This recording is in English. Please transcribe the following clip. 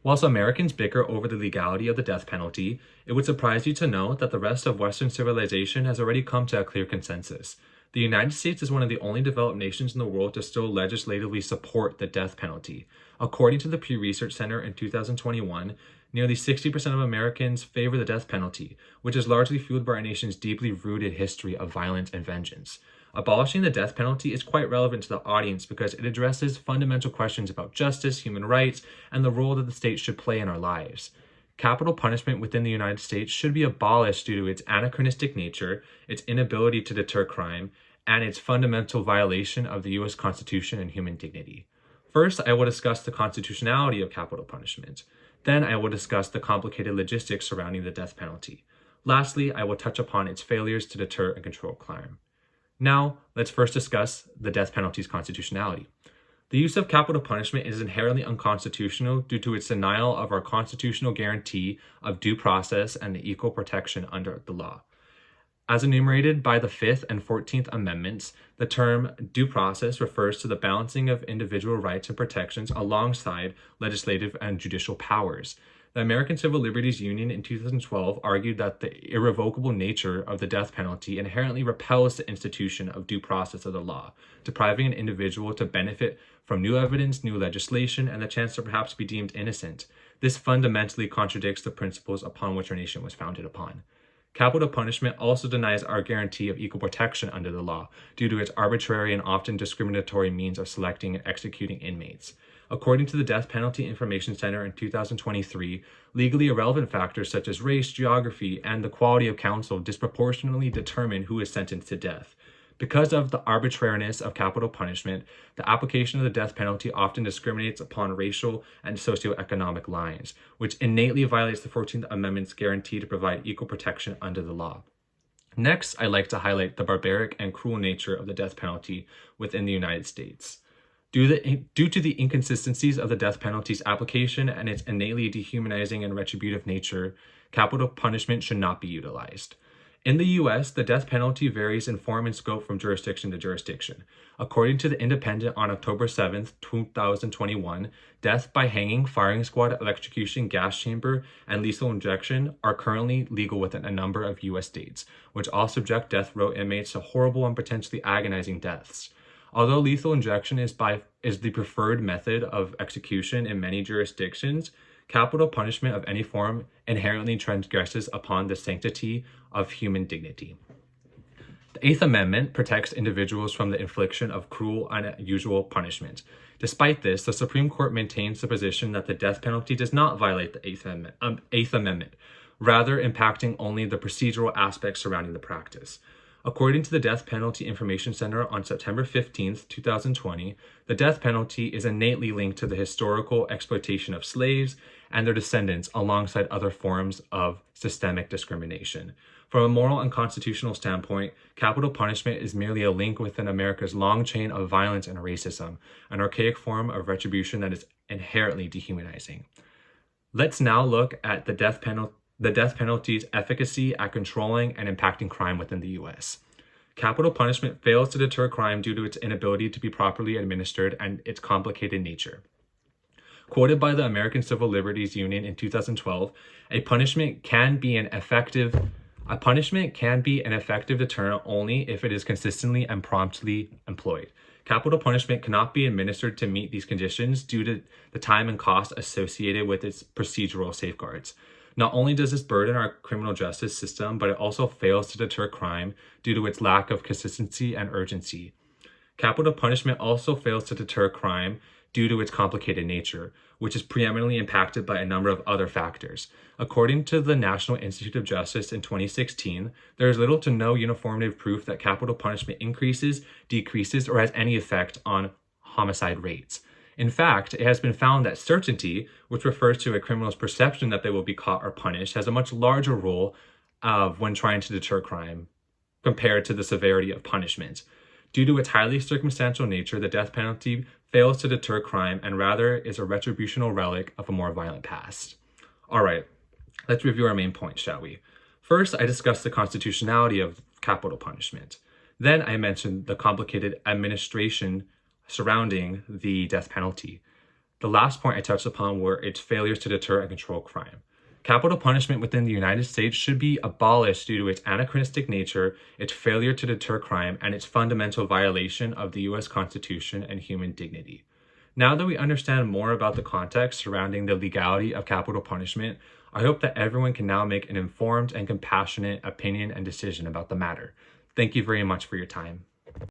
Whilst Americans bicker over the legality of the death penalty, it would surprise you to know that the rest of Western civilization has already come to a clear consensus. The United States is one of the only developed nations in the world to still legislatively support the death penalty. According to the Pew Research Center in 2021, nearly 60% of Americans favor the death penalty, which is largely fueled by our nation's deeply rooted history of violence and vengeance. Abolishing the death penalty is quite relevant to the audience because it addresses fundamental questions about justice, human rights, and the role that the state should play in our lives. Capital punishment within the United States should be abolished due to its anachronistic nature, its inability to deter crime, and its fundamental violation of the U.S. Constitution and human dignity. First, I will discuss the constitutionality of capital punishment. Then I will discuss the complicated logistics surrounding the death penalty. Lastly, I will touch upon its failures to deter and control crime. Now, let's first discuss the death penalty's constitutionality. The use of capital punishment is inherently unconstitutional due to its denial of our constitutional guarantee of due process and equal protection under the law. As enumerated by the 5th and 14th Amendments, the term due process refers to the balancing of individual rights and protections alongside legislative and judicial powers. The American Civil Liberties Union in 2012 argued that the irrevocable nature of the death penalty inherently repels the institution of due process of the law, depriving an individual to benefit from new evidence, new legislation, and the chance to perhaps be deemed innocent. This fundamentally contradicts the principles upon which our nation was founded upon. Capital punishment also denies our guarantee of equal protection under the law due to its arbitrary and often discriminatory means of selecting and executing inmates. According to the Death Penalty Information Center in 2023, legally irrelevant factors such as race, geography, and the quality of counsel disproportionately determine who is sentenced to death. Because of the arbitrariness of capital punishment, the application of the death penalty often discriminates upon racial and socioeconomic lines, which innately violates the 14th Amendment's guarantee to provide equal protection under the law. Next, I'd like to highlight the barbaric and cruel nature of the death penalty within the United States. Due to the inconsistencies of the death penalty's application and its innately dehumanizing and retributive nature, capital punishment should not be utilized. In the U.S., the death penalty varies in form and scope from jurisdiction to jurisdiction. According to The Independent on October 7, 2021, death by hanging, firing squad, electrocution, gas chamber, and lethal injection are currently legal within a number of U.S. states, which all subject death row inmates to horrible and potentially agonizing deaths. Although lethal injection is the preferred method of execution in many jurisdictions, capital punishment of any form inherently transgresses upon the sanctity of human dignity. The 8th Amendment protects individuals from the infliction of cruel and unusual punishment. Despite this, the Supreme Court maintains the position that the death penalty does not violate the 8th Amendment, rather impacting only the procedural aspects surrounding the practice. According to the Death Penalty Information Center on September 15, 2020, the death penalty is innately linked to the historical exploitation of slaves and their descendants alongside other forms of systemic discrimination. From a moral and constitutional standpoint, capital punishment is merely a link within America's long chain of violence and racism, an archaic form of retribution that is inherently dehumanizing. Let's now look at the death penalty's efficacy at controlling and impacting crime within the U.S. Capital punishment fails to deter crime due to its inability to be properly administered and its complicated nature. Quoted by the American Civil Liberties Union in 2012, a punishment can be an effective deterrent only if it is consistently and promptly employed. Capital punishment cannot be administered to meet these conditions due to the time and cost associated with its procedural safeguards. Not only does this burden our criminal justice system, but it also fails to deter crime due to its lack of consistency and urgency. Capital punishment also fails to deter crime due to its complicated nature, which is preeminently impacted by a number of other factors. According to the National Institute of Justice in 2016, there is little to no uniformity of proof that capital punishment increases, decreases, or has any effect on homicide rates. In fact, it has been found that certainty, which refers to a criminal's perception that they will be caught or punished, has a much larger role when trying to deter crime compared to the severity of punishment. Due to its highly circumstantial nature, the death penalty fails to deter crime and rather is a retributional relic of a more violent past. All right, let's review our main points, shall we? First, I discussed the constitutionality of capital punishment. Then I mentioned the complicated administration surrounding the death penalty. The last point I touched upon were its failures to deter and control crime. Capital punishment within the United States should be abolished due to its anachronistic nature, its failure to deter crime, and its fundamental violation of the US Constitution and human dignity. Now that we understand more about the context surrounding the legality of capital punishment, I hope that everyone can now make an informed and compassionate opinion and decision about the matter. Thank you very much for your time.